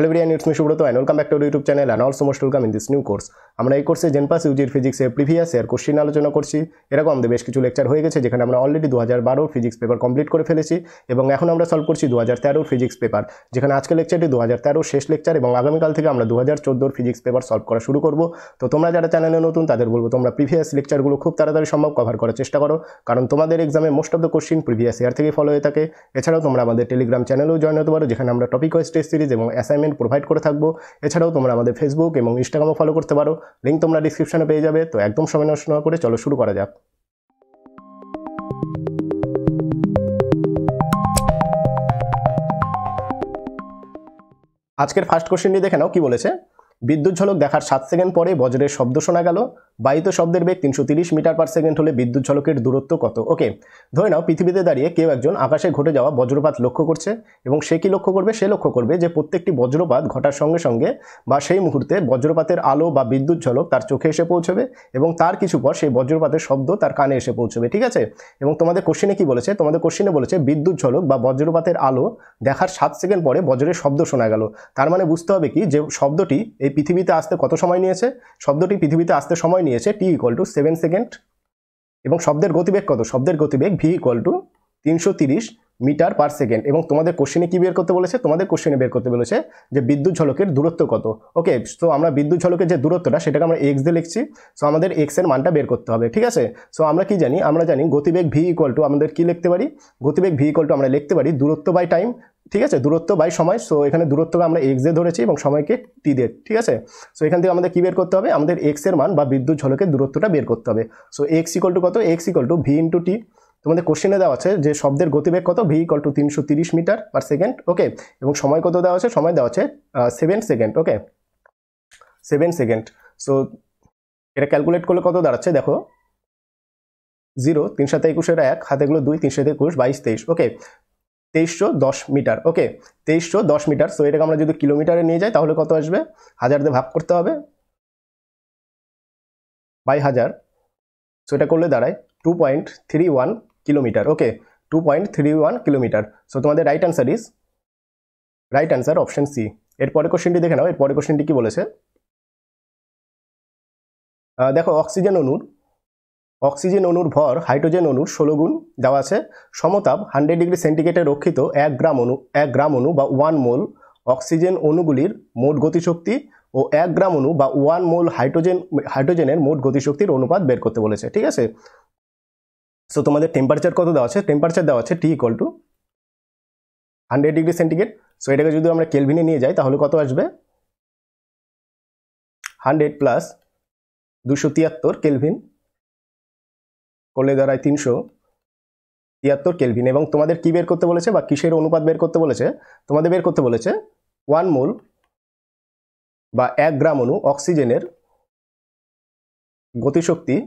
Hello everyone, it's me Subrata and welcome back to our YouTube channel and also most welcome in this new course. আমরা এই কোর্সে Jenpas Ug Physics এর previous year question আলোচনা করছি। এরকম আমাদের বেশ কিছু লেকচার হয়ে গেছে যেখানে আমরা অলরেডি 2012 ফিজিক্স পেপার কমপ্লিট করে ফেলেছি এবং এখন আমরা সলভ করছি 2013 ফিজিক্স পেপার, যেখানে আজকে লেকচারটি 2013 শেষ লেকচার এবং আগামীকাল থেকে আমরা 2014 ফিজিক্স পেপার সলভ করা শুরু করব। তো তোমরা যারা চ্যানেলে নতুন তাদের বলবো তোমরা প্রিভিয়াস লেকচারগুলো খুব তাড়াতাড়ি সম্ভব কভার করার চেষ্টা করো, কারণ তোমাদের এক্সামে most of the question previous year থেকে ফলো হয়ে থাকে। এছাড়াও তোমরা আমাদের টেলিগ্রাম চ্যানেলেও জয়েন হতে পারো, যেখানে আমরা টপিক ওয়াইজ টেস্ট সিরিজ এবং অ্যাসাইনমেন্ট প্রোভাইড করে থাকবো। এছাড়াও তোমরা আমাদের ফেসবুক এবং ইনস্টাগ্রামও ফলো করতে পারো, লিঙ্ক তোমরা ডিসক্রিপশনে পেয়ে যাবে। তো একদম সময় নষ্ট না করে চলো শুরু করা যাক। আজকের ফার্স্ট কোশ্চেনটি দেখে নাও কি বলেছে। বিদ্যুৎ ঝলক দেখার 7 সেকেন্ড পরে বজ্রের শব্দ শোনা গেল, বায়ুতে শব্দের বেগ 330 মিটার পার সেকেন্ড হলে বিদ্যুৎ ঝলকের দূরত্ব কত? ওকে, ধরে নাও পৃথিবীতে দাঁড়িয়ে কেউ একজন আকাশে ঘটে যাওয়া বজ্রপাত লক্ষ্য করছে এবং সে কি লক্ষ্য করবে? সে লক্ষ্য করবে যে প্রত্যেকটি বজ্রপাত ঘটার সঙ্গে সঙ্গে বা সেই মুহূর্তে বজ্রপাতের আলো বা বিদ্যুৎ ঝলক তার চোখে এসে পৌঁছবে এবং তার কিছু পর সেই বজ্রপাতের শব্দ তার কানে এসে পৌঁছবে। ঠিক আছে, এবং তোমাদের কোশ্চেনে কি বলেছে? তোমাদের কোশ্চেনে বলেছে বিদ্যুৎ ঝলক বা বজ্রপাতের আলো দেখার 7 সেকেন্ড পরে বজ্রের শব্দ শোনা গেল। তার মানে বুঝতে হবে কি যে শব্দটি এই পৃথিবীতে আসতে কত সময় নিয়েছে? শব্দটি পৃথিবীতে আসতে সময় নিয়েছে t=7 সেকেন্ড এবং শব্দের গতিবেগ কত? শব্দের গতিবেগ v=330 মিটার পার সেকেন্ড। এবং তোমাদের কোশ্চেনে কি বের করতে বলেছে? তোমাদের কোশ্চেনে বের করতে বলেছে যে বিদ্যুৎ ঝলকের দূরত্ব কত। ওকে, তো আমরা বিদ্যুৎ ঝলকের যে দূরত্বটা সেটাকে আমরা x দিয়ে লিখছি। সো আমাদের x এর মানটা বের করতে হবে। ঠিক আছে, সো আমরা কি জানি? আমরা জানি গতিবেগ v= আমাদের কি লিখতে পারি? গতিবেগ v= আমরা লিখতে পারি দূরত্ব বাই টাইম। ঠিক আছে, দূরত্ব বাই সময়। সো এখানে দূরত্বকে আমরা x দিয়ে ধরেছি এবং সময়কে t দিয়ে। ঠিক আছে, সো এখান থেকে আমাদের কি বের করতে হবে? আমাদের x এর মান বা বিদ্যুৎ ঝলকের দূরত্বটা বের করতে হবে। সো x= কত? x= v × t। তোমাদের কোশ্চেনে দেওয়া আছে যে শব্দের গতিবেগ কত? v=330 metre per second. ওকে, এবং সময় কত দেওয়া আছে? সময় দেওয়া আছে 7 সেকেন্ড। ওকে, 7 সেকেন্ড। সো এটা ক্যালকুলেট করলে কত দাঁড়াচ্ছে দেখো, 0 3 × 7 = 21, 1 হাতে গুলো 2 3 × 7 = 21, 22 23। ওকে, 2310 মিটার। ওকে, 2310 মিটার। সো এটাকে আমরা যদি কিলোমিটারে নিয়ে যাই তাহলে কত আসবে? 1000 দিয়ে ভাগ করতে হবে বাই 1000। সো এটা করলে দাঁড়ায় 2.31 কিলোমিটার। ওকে, 2.31 কিলোমিটার। সো তোমাদের রাইট অ্যান্সার অপশন সি। এরপরে কোশ্চেনটি দেখে নাও। এরপরে কোশ্চেনটি কি বলেছে দেখো, অক্সিজেন অণুর ভর হাইড্রোজেন অণুর 16 গুণ দেওয়া আছে। সমতাপ 100 ডিগ্রি সেন্টিগ্রেডে রক্ষিত 1 গ্রাম অণু বা 1 মোল অক্সিজেন অণুগুলির মোট গতিশক্তি ও 1 গ্রাম অণু বা 1 মোল হাইড্রোজেনের মোট গতিশক্তির অনুপাত বের করতে বলেছে। ঠিক আছে, সো তোমাদের টেম্পারেচার কত দেওয়া আছে? টেম্পারেচার দেওয়া আছে t=100 ডিগ্রি সেন্টিগ্রেড। সো এটাকে যদি আমরা কেলভিনে নিয়ে যাই তাহলে কত আসবে? 100 + 273 কেলভিন করলে দাঁড়ায় 373 কেলভিন। এবং তোমাদের কি বের করতে বলেছে বা কিসের অনুপাত বের করতে বলেছে? তোমাদের বের করতে বলেছে 1 মোল বা 1 গ্রাম অণু অক্সিজেনের গতিশক্তি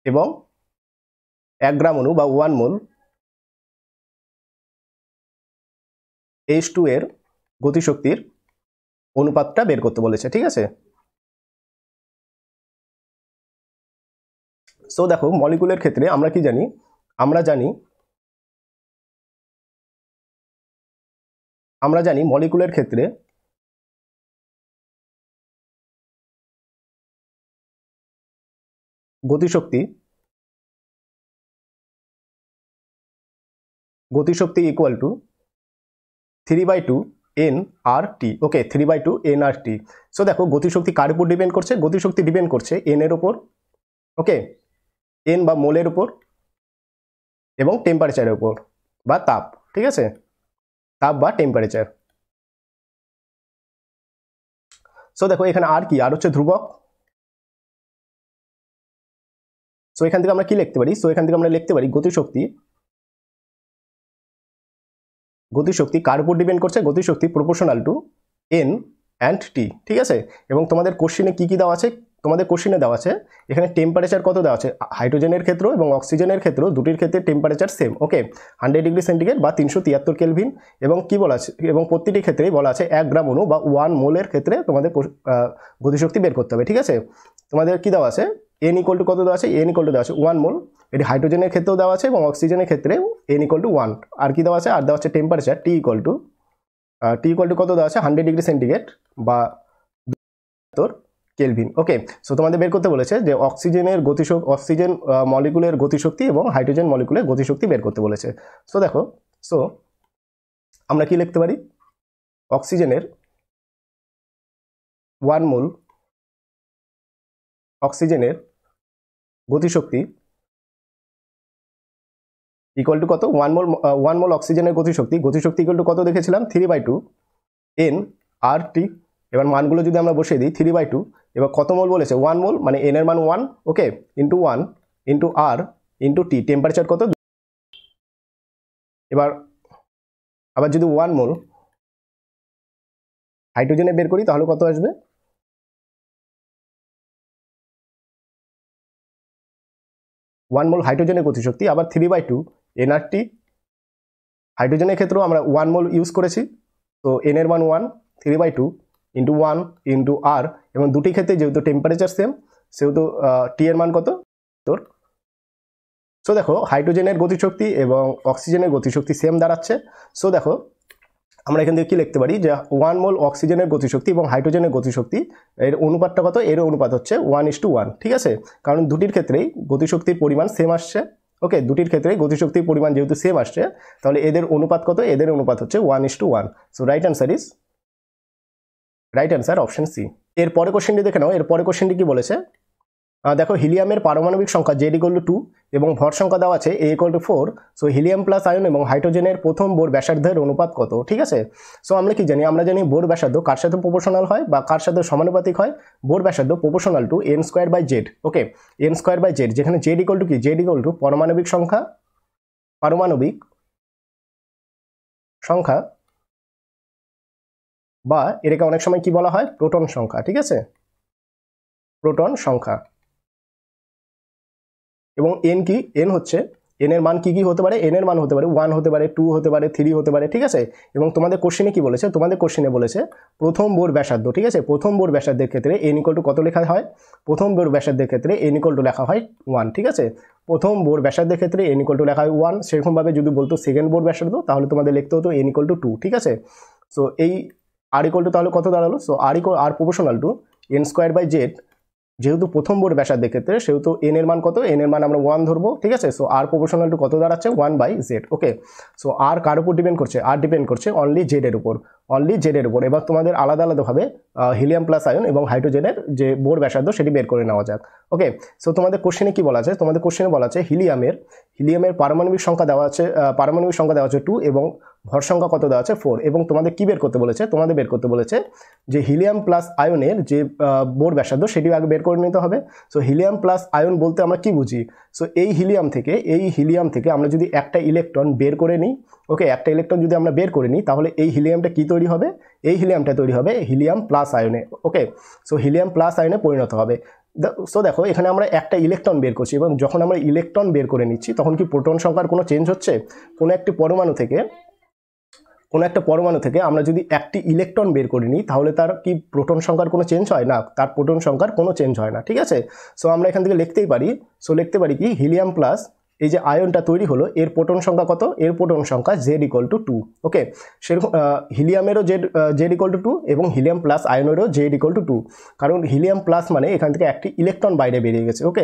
এবং 1 গ্রাম অণু বা 1 মোল H2 এর গতিশক্তির অনুপাতটা বের করতে বলেছে। ঠিক আছে, সো দেখো মলিকুলের ক্ষেত্রে আমরা কি জানি? আমরা জানি মলিকুলের ক্ষেত্রে গতিশক্তি = 3/2 nRT। ওকে, 3/2 nRT। সো দেখো গতিশক্তি কার উপর ডিপেন্ড করছে? গতিশক্তি ডিপেন্ড করছে n এর উপর। ওকে, n বা মোলের উপর এবং টেম্পারেচারের উপর বা তাপ। ঠিক আছে, তাপ বা টেম্পারেচার। সো দেখো এখানে আর কি? আর হচ্ছে ধ্রুবক। সো এখান থেকে আমরা কি লিখতে পারি? সো এখান থেকে আমরা লিখতে পারি গতিশক্তি কার উপর ডিপেন্ড করছে? গতিশক্তি proportional to n and t। ঠিক আছে, এবং তোমাদের কোশ্চেনে কি দেওয়া আছে? তোমাদের কোশ্চেনে দেওয়া আছে এখানে টেম্পারেচার কত দেওয়া আছে? হাইড্রোজেনের ক্ষেত্র এবং অক্সিজেনের ক্ষেত্র দুটির ক্ষেত্রে টেম্পারেচার সেম। ওকে, 100 ডিগ্রি সেন্টিগ্রেড বা 373 কেলভিন। এবং কি বলা আছে? এবং প্রতিটি ক্ষেত্রেই বলা আছে 1 গ্রাম অণু বা 1 মোলের ক্ষেত্রে তোমাদের গতিশক্তি বের করতে হবে। ঠিক আছে, তোমাদের কি দেওয়া আছে? n ইকুয়াল টু কত দেওয়া আছে, n ইকুয়াল টু দেওয়া আছে 1 মোল, এটি হাইড্রোজেনের ক্ষেত্রেও দেওয়া আছে এবং অক্সিজেনের ক্ষেত্রে n ইকুয়াল টু 1। আর কি দেওয়া আছে, আর দেওয়া আছে টেম্পারেচার t ইকুয়াল টু কত দেওয়া আছে 100 ডিগ্রি সেন্টিগ্রেড বা 72 কেলভিন। ওকে, সো তোমাদের বের করতে বলেছে যে অক্সিজেন মলিকুলের গতিশক্তি এবং হাইড্রোজেন মলিকুলের গতিশক্তি বের করতে বলেছে। সো দেখো, সো আমরা কি লিখতে পারি, অক্সিজেনের 1 মোল অক্সিজেনের গতিশক্তি ইকুয়াল টু কত, 1 মোল অক্সিজেনের গতিশক্তি ইকুয়াল টু কত দেখেছিলাম 3/2 n আর টি। এবার মানগুলো যদি আমরা বসিয়ে দিই 3/2, এবার কত মোল বলেছে 1 মোল, মানে n এর মান 1, ওকে, ইন্টু 1 ইন্টু আর ইন্টু টি, টেম্পারেচার কত। এবার আবার যদি 1 মোল হাইড্রোজেনে বের করি তাহলে কত আসবে, 1 মোল হাইড্রোজেনের গতিশক্তি আবার 3/2 nRT। হাইড্রোজেনের ক্ষেত্রেও আমরা 1 মোল ইউজ করেছি, তো n এর মান 1, 3/2 ইন্টু 1 ইন্টু আর, এবং দুটি ক্ষেত্রে যেহেতু টেম্পারেচার সেম সেহেতু টি এর মান কত তোর। সো দেখো হাইড্রোজেনের গতিশক্তি এবং অক্সিজেনের গতিশক্তি সেম দাঁড়াচ্ছে। সো দেখো আমরা এখান থেকে কি লিখতে পারি যে 1 মোল অক্সিজেনের গতিশক্তি এবং হাইড্রোজেনের গতিশক্তি এর অনুপাতটা কত, এর অনুপাত হচ্ছে 1:1, ঠিক আছে, কারণ দুটির ক্ষেত্রেই গতিশক্তির পরিমাণ সেম আসছে। ওকে, দুটির ক্ষেত্রেই গতিশক্তির পরিমাণ যেহেতু সেম আসছে তাহলে এদের অনুপাত কত, এদের অনুপাত হচ্ছে 1:1। So right answer option C. এর পরে কোশ্চেনটি দেখে নাও, এর পরে কোশ্চেনটি কি বলেছে, দেখো হিলিয়ামের পারমাণবিক সংখ্যা z = 2 এবং ভর সংখ্যা দেওয়া আছে a = 4। So helium plus ion এবং হাইড্রোজেনের প্রথম বোর ব্যাসার্ধের অনুপাত কত, ঠিক আছে। সো আমরা কি জানি, আমরা জানি বোর ব্যাসার্ধ কার সাথে প্রপোর্শনাল হয় বা কার সাথে সমানুপাতিক হয়, বোর ব্যাসার্ধ proportional to n²/z। Okay, n²/z, যেখানে z = কি, z = পারমাণবিক সংখ্যা বা এটাকে অনেক সময় কি বলা হয়, প্রোটন সংখ্যা, ঠিক আছে, প্রোটন সংখ্যা। এবং n কি, n হচ্ছে, n এর মান কি কি হতে পারে, n এর মান হতে পারে 1 হতে পারে, 2 হতে পারে, 3 হতে পারে, ঠিক আছে। এবং তোমাদের কোশ্চেনে কি বলেছে, তোমাদের কোশ্চেনে বলেছে প্রথম বোর ব্যাসার্ধ, ঠিক আছে, প্রথম বোর ব্যাসার্ধের ক্ষেত্রে n = কত লেখা হয়, প্রথম বোর ব্যাসার্ধের ক্ষেত্রে n = লেখা হয় 1, ঠিক আছে, প্রথম বোর ব্যাসার্ধের ক্ষেত্রে n = লেখা হয় 1। সেরকমভাবে যদি বলতো সেকেন্ড বোর ব্যাসার্ধ তাহলে তোমাদের লিখতে হতো n = 2, ঠিক আছে। সো এই r = তাহলে কত দাঁড়ালো, so r proportional to n²/z, যেহেতু প্রথম বোর ব্যাসার্ধের ক্ষেত্রে সেহেতু n এর মান কত, n এর মান আমরা 1 ধরবো, ঠিক আছে। সো r প্রপোর্শনাল টু কত দাঁড়াচ্ছে 1/z। ওকে, সো r কার উপর ডিপেন্ড করছে, r ডিপেন্ড করছে অনলি z এর উপর, এবার তোমাদের আলাদা আলাদাভাবে হিলিয়াম প্লাস আয়ন এবং হাইড্রোজেনের যে বোর ব্যাসার্ধ সেটি বের করে নেওয়া যাক। ওকে, সো তোমাদের কোশ্চেনে কি বলা আছে, তোমাদের কোশ্চেনে বলা আছে হিলিয়ামের পারমাণবিক সংখ্যা দেওয়া আছে 2 এবং ভর সংখ্যা কত দেওয়া আছে 4, এবং তোমাদের কি বের করতে বলেছে, তোমাদের বের করতে বলেছে যে হিলিয়াম প্লাস আয়নের যে বোর ব্যাসার্ধ সেটি আগে বের করে নিতে হবে। সো হিলিয়াম প্লাস আয়ন বলতে আমরা কি বুঝি, সো এই হিলিয়াম থেকে আমরা যদি একটা ইলেকট্রন বের করে নিই, ওকে, একটা ইলেকট্রন যদি আমরা বের করে নিই তাহলে এই হিলিয়ামটা কি তৈরি হবে, এই হিলিয়ামটা তৈরি হবে হিলিয়াম প্লাস আয়নে। ওকে, সো হিলিয়াম প্লাস আয়নে পরিণত হবে। সো দেখো এখানে আমরা একটা ইলেকট্রন বের করছি এবং যখন আমরা ইলেকট্রন বের করে নিচ্ছি তখন কি প্রোটন সংখ্যার কোনো চেঞ্জ হচ্ছে, কোনো একটা পরমাণু থেকে আমরা যদি একটি ইলেকট্রন বের করে নিই তাহলে তার কি প্রোটন সংখ্যার কোনো চেঞ্জ হয় না, তার প্রোটন সংখ্যার কোনো চেঞ্জ হয় না, ঠিক আছে। সো আমরা এখান থেকে লিখতে পারি কি হিলিয়াম প্লাস এই যে আয়নটা তৈরি হলো এর প্রোটন সংখ্যা কত, এর প্রোটন সংখ্যা z = 2। ওকে, সেরকম হিলিয়ামেরও z = 2 এবং হিলিয়াম প্লাস আয়নেরও z = 2, কারণ হিলিয়াম প্লাস মানে এখান থেকে একটি ইলেকট্রন বাইরে বেরিয়ে গেছে। ওকে,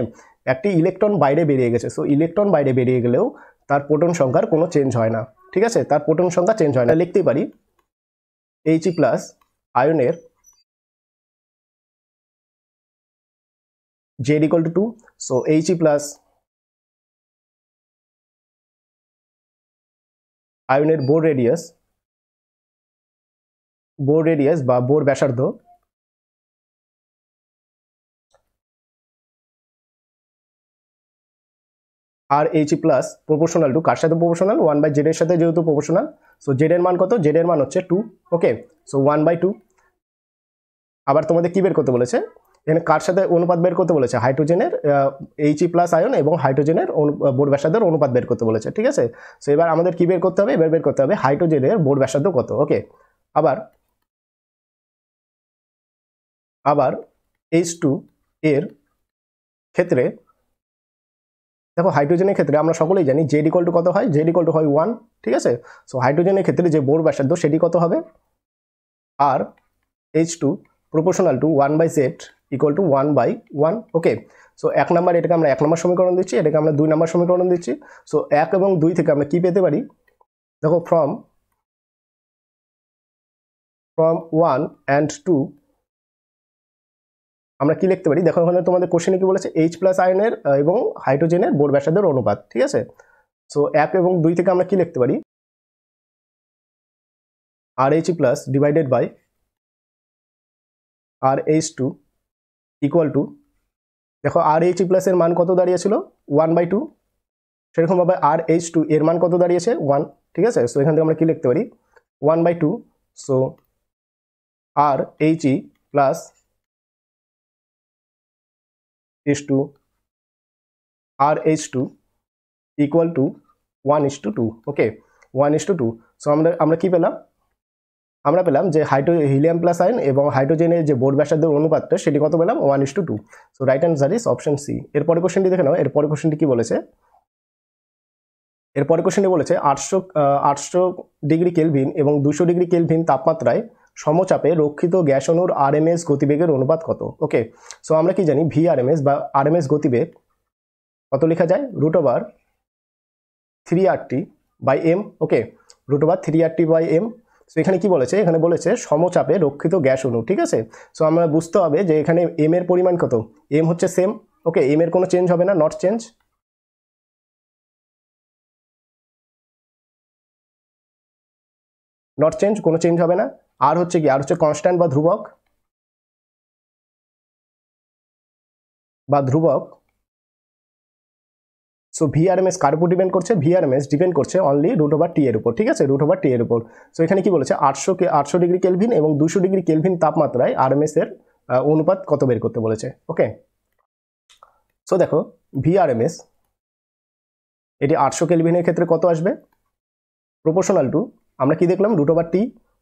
একটি ইলেকট্রন বাইরে বেরিয়ে গেছে, সো ইলেকট্রন বাইরে বেরিয়ে গেলেও তার প্রোটন সংখ্যার কোনো চেঞ্জ হয় না, ঠিক আছে, তার প্রোটন সংখ্যা চেঞ্জ হয় না। লিখতেই পারি He প্লাস আয়নের z = 2। সো He প্লাস আয়নের বোর রেডিয়াস বা বোর ব্যাসার্ধ আর He প্লাস প্রপোর্শনাল টু কার সাথে প্রপোর্শনাল, 1/z এর সাথে যেহেতু প্রপোর্শনাল, সো z এর মান কত, z এর মান হচ্ছে 2। ওকে, সো 1/2। আবার তোমাদের কি বের করতে বলেছে, এখানে কার সাথে অনুপাত বের করতে বলেছে, হাইড্রোজেনের He প্লাস আয়ন এবং হাইড্রোজেনের বোর ব্যাসার্ধের অনুপাত বের করতে বলেছে, ঠিক আছে। সো এবার আমাদের কি বের করতে হবে, এবার বের করতে হবে হাইড্রোজেনের বোর ব্যাসার্ধ কত। ওকে, আবার H2 এর ক্ষেত্রে দেখো হাইড্রোজেনের ক্ষেত্রে আমরা সকলেই জানি জেড ইকুয়াল টু কত হয়, জেড ইকুয়াল টু হয় 1, ঠিক আছে। সো হাইড্রোজেনের ক্ষেত্রে যে বোর ব্যাসার্ধ সেটি কত হবে, আর H2 proportional to 1/z equal to 1/1, okay. So 1 number এটাকে আমরা 1 নম্বর সমীকরণ দিচ্ছি, এটাকে আমরা 2 নম্বর সমীকরণ দিচ্ছি। সো 1 এবং 2 থেকে আমরা কি পেতে পারি, দেখো ফ্রম 1 and 2 আমরা কি লিখতে পারি, দেখো এখানে তোমাদের কোশ্চেনে কি বলেছে, H প্লাস আয়নের এবং হাইড্রোজেনের বোর ব্যাসার্ধের অনুপাত, ঠিক আছে। সো 1 এবং 2 থেকে আমরা কি লিখতে পারি, RH plus divided by RH2 equal to, দেখো RH প্লাস এর মান কত দাঁড়িয়েছিল 1/2, সেরকমভাবে RH2 এর মান কত দাঁড়িয়েছে 1, ঠিক আছে। সো এখান থেকে আমরা কি লিখতে পারি 1/2, so RHE plus H2 RH2 equal two 1:2, ওকে, 1:2। সো আমরা কি পেলাম, আমরা পেলাম যে হিলিয়াম প্লাস আয়ন এবং হাইড্রোজেনের যে বোর ব্যাসার্ধের অনুপাতটা সেটি কত পেলাম 1:2। So right answer is option C. এরপরে কোশ্চেনটি দেখে নাও, এরপরে কোশ্চেনটি কি বলেছে, এরপরে কোশ্চেনটি বলেছে 800 ডিগ্রি কেলভিন এবং 200 ডিগ্রি কেলভিন তাপমাত্রায় সমচাপে রক্ষিত গ্যাস অণুর আরএমএস গতিবেগের অনুপাত কত, ওকে। সো আমরা কি জানি VRMS বা আরএমএস গতিবেগ কত লেখা যায়, √3RT/m, ওকে, √3RT/m। সো এখানে কি বলেছে, এখানে বলেছে সমচাপে রক্ষিত গ্যাস অণু, ঠিক আছে। সো আমরা বুঝতে হবে যে এখানে m এর পরিমাণ কত, m হচ্ছে সেম, ওকে, m এর কোনো চেঞ্জ হবে না, নট চেঞ্জ, নট চেঞ্জ, কোনো চেঞ্জ হবে না। আর হচ্ছে কি, আর হচ্ছে কনস্ট্যান্ট বা ধ্রুবক, সো VRMS কার উপর ডিপেন্ড করছে, VRMS ডিপেন্ড করছে অনলি √T এর উপর, ঠিক আছে, √T এর উপর। সো এখানে কি বলেছে 800 ডিগ্রি কেলভিন এবং 200 ডিগ্রি কেলভিন তাপমাত্রায় RMS এর অনুপাত কত বের করতে বলেছে, ওকে। সো দেখো VRMS এটি 800 কেলভিনের ক্ষেত্রে কত আসবে, প্রপোর্শনাল টু, আমরা কি দেখলাম √T,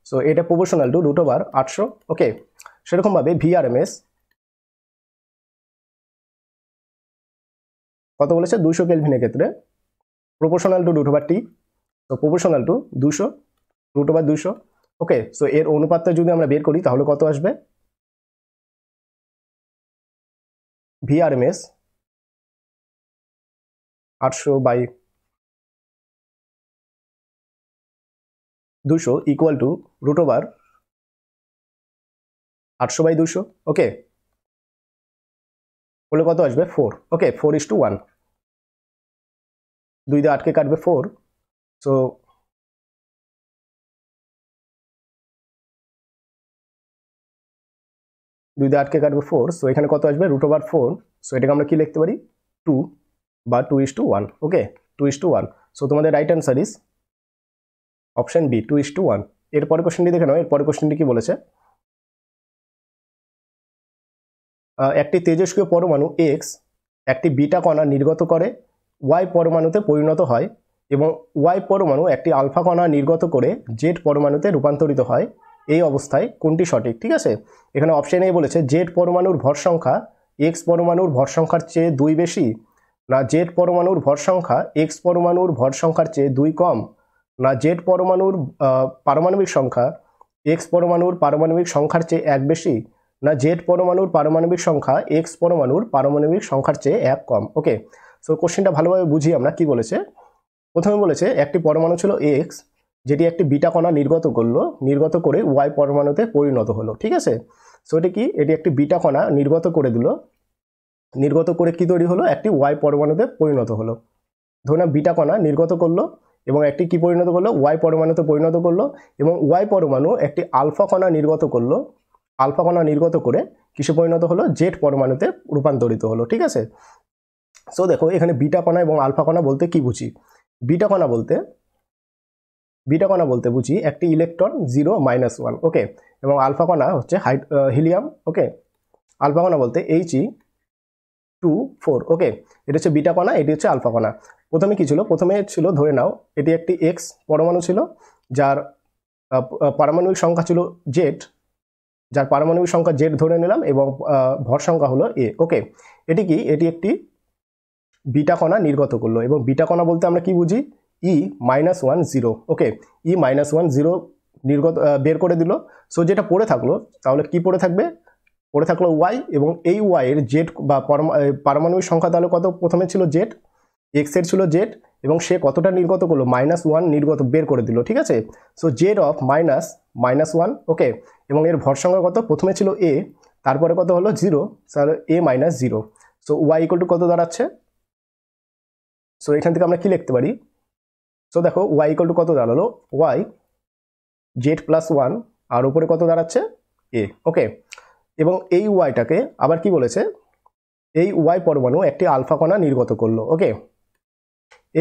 সো এটা প্রপোর্শনাল টু √800, ওকে। সেরকমভাবে VRMS কত বলেছে 200 কেলভিনের ক্ষেত্রে প্রপোর্শনাল টু √T, তো প্রপোর্শনাল টু 200 √200, ওকে। সো এর অনুপাতটা যদি আমরা বের করি তাহলে কত আসবে, VRMS 800/200 ইকুয়াল টু √800/200, ওকে, বলে কত আসবে 4, ওকে, 4:1, 2 দিয়ে 8কে কাটবে 4, সো 2 দিয়ে 8কে কাটবে 4, সো এখানে কত আসবে √4, সো এটাকে আমরা কি লিখতে পারি 2 বা 2:1, ওকে, 2:1। সো তোমাদের right answer is option B 2:1। এরপরে কোশ্চেনটি দেখে নাও, এরপরে কোশ্চেনটি কি বলেছে, একটি তেজস্ক্রিয় পরমাণু X একটি বিটা কণা নির্গত করে Y পরমাণুতে পরিণত হয় এবং Y পরমাণু একটি আলফা কণা নির্গত করে Z পরমাণুতে রূপান্তরিত হয়, এই অবস্থায় কোনটি সঠিক, ঠিক আছে। এখানে অপশন এ বলেছে Z পরমাণুর ভর সংখ্যা X পরমাণুর ভর সংখ্যার চেয়ে 2 বেশি, না Z পরমাণুর ভর সংখ্যা X পরমাণুর ভর সংখ্যার চেয়ে 2 কম, না Z পরমাণুর পারমাণবিক সংখ্যা X পরমাণুর পারমাণবিক সংখ্যার চেয়ে 1 বেশি, না Z পরমাণুর পারমাণবিক সংখ্যা X পরমাণুর পারমাণবিক সংখ্যার চেয়ে 1 কম, ওকে। সো কোশ্চেনটা ভালোভাবে বুঝি আমরা, কি বলেছে, প্রথমে বলেছে একটি পরমাণু ছিল X যেটি একটি বিটা কণা নির্গত করে Y পরমাণুতে পরিণত হলো, ঠিক আছে। সো এটি কি, এটি একটি বিটা কণা নির্গত করে দিল, নির্গত করে কি তৈরি হলো, একটি Y পরমাণুতে পরিণত হলো। ধরুন বিটা কণা নির্গত করলো এবং একটি কি পরিণত করলো, Y পরমাণুতে পরিণত করলো, এবং Y পরমাণু একটি আলফা কণা নির্গত করলো, আলফা কণা নির্গত করে কিসে পরিণত হলো, Z পরমাণুতে রূপান্তরিত হলো, ঠিক আছে। সো দেখো এখানে বিটা কণা এবং আলফা কণা বলতে কি বুঝি, বিটা কণা বলতে বুঝি একটি ইলেকট্রন 0-1, ওকে, এবং আলফা কণা হচ্ছে হিলিয়াম, ওকে, আলফা কণা বলতে He2 4, ওকে, এটা হচ্ছে বিটা কণা, এটি হচ্ছে আলফা কণা। প্রথমে কি ছিল, প্রথমে ছিল ধরে নাও এটি একটি X পরমাণু ছিল যার পারমাণবিক সংখ্যা ছিল Z, যার পারমাণবিক সংখ্যা জেড ধরে নিলাম এবং ভর সংখ্যা হলো এ। ওকে, এটি কি? এটি একটি বিটা কণা নির্গত করলো, এবং বিটা কণা বলতে আমরা কি বুঝি? E-10। ওকে, E-10 নির্গত বের করে দিল। সো যেটা পড়ে থাকলো, তাহলে কি পড়ে থাকবে? পড়ে থাকলো ওয়াই, এবং এই ওয়াই এর জেড বা পারমাণবিক সংখ্যা তাহলে কত? প্রথমে ছিল জেড, এক্স এর ছিল জেড, এবং সে কতটা নির্গত করলো? -1 নির্গত বের করে দিল, ঠিক আছে? So Z of -1। ওকে, এবং এর ভর সংখ্যা কত? প্রথমে ছিল এ, তারপরে কত হলো? 0, sir A-0। So Y equal to কত দাঁড়াচ্ছে? সো এখান থেকে আমরা কি লিখতে পারি? সো দেখো ওয়াই ইকুয়াল টু কত দাঁড়ালো? ওয়াই z+1, আর উপরে কত দাঁড়াচ্ছে? এ। ওকে, এবং এই ওয়াইটাকে আবার কি বলেছে? এই ওয়াই পরমাণু একটি আলফা কণা নির্গত করলো। ওকে,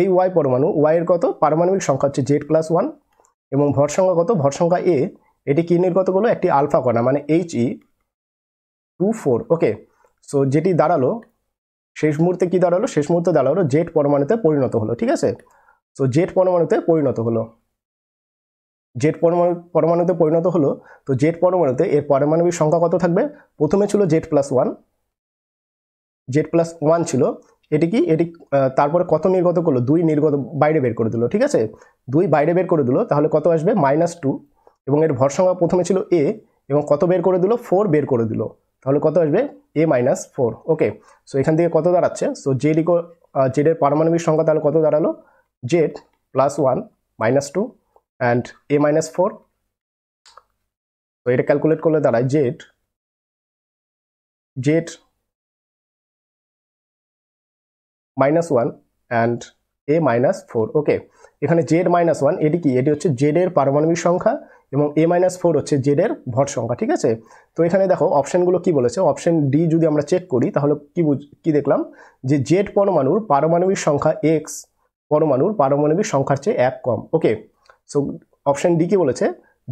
এই ওয়াই পরমাণু, ওয়াই এর কত? পারমাণবিক সংখ্যা হচ্ছে z+1, এবং ভর সংখ্যা কত? ভর সংখ্যা এ। এটি কি নির্গত করলো? একটি আলফা কণা, মানে He24। ওকে, সো যেটি দাঁড়ালো শেষ মুহূর্তে কি দাঁড়ালো? শেষ মুহূর্তে দাঁড়ালো জেড পরমাণুতে পরিণত হলো, ঠিক আছে? সো জেড পরমাণুতে পরিণত হলো, জেড পরমাণুতে পরিণত হলো। তো জেড পরমাণুতে এর পারমাণবিক সংখ্যা কত থাকবে? প্রথমে ছিল z+1 ছিল। এটি কি? এটি তারপরে কত নির্গত করলো? 2 নির্গত বাইরে বের করে দিল, ঠিক আছে? 2 বাইরে বের করে দিল, তাহলে কত আসবে? -2, এবং এর ভর সংখ্যা প্রথমে ছিল এ, এবং কত বের করে দিল? 4 বের করে দিল, তাহলে কত আসবে? A-4। ওকে, সো এখান থেকে কত দাঁড়াচ্ছে? সো জেড এর পারমাণবিক সংখ্যা তাহলে কত দাঁড়ালো? z+1 -2 and A-4। তো এটা ক্যালকুলেট করলে দাঁড়ায় জেড -1 অ্যান্ড A-4। ওকে, এখানে z-1 এটি কি? এটি হচ্ছে জেড এর পারমাণবিক সংখ্যা, এবং A-4 হচ্ছে জেড এর ভর সংখ্যা, ঠিক আছে? তো এখানে দেখো অপশনগুলো কি বলেছে। অপশন ডি যদি আমরা চেক করি, তাহলে কি দেখলাম? যে জেড পরমাণুর পারমাণবিক সংখ্যা এক্স পরমাণুর পারমাণবিক সংখ্যার চেয়ে 1 কম। ওকে, সো অপশন ডি কি বলেছে?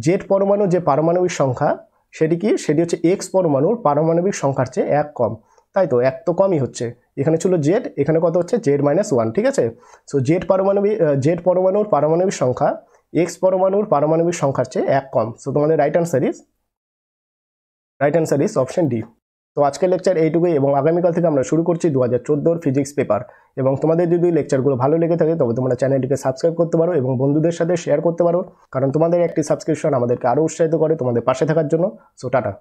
জেড পরমাণুর যে পারমাণবিক সংখ্যা সেটি কি? সেটি হচ্ছে এক্স পরমাণুর পারমাণবিক সংখ্যার চেয়ে 1 কম, তাই তো? 1 তো কমই হচ্ছে। এখানে ছিল জেড, এখানে কত হচ্ছে? z-1, ঠিক আছে? সো জেড পরমাণুর পারমাণবিক সংখ্যা এক্স পরমাণুর পারমাণবিক সংখ্যার চেয়ে 1 কম। সো তোমাদের right answer is option D. তো আজকের লেকচার এইটুকুই, এবং আগামীকাল থেকে আমরা শুরু করছি 2014 ফিজিক্স পেপার। এবং তোমাদের যদি লেকচারগুলো ভালো লেগে থাকে, তবে তোমরা চ্যানেলটিকে সাবস্ক্রাইব করতে পারো এবং বন্ধুদের সাথে শেয়ার করতে পারো, কারণ তোমাদের একটি সাবস্ক্রিপশন আমাদেরকে আরও উৎসাহিত করে তোমাদের পাশে থাকার জন্য। So tata.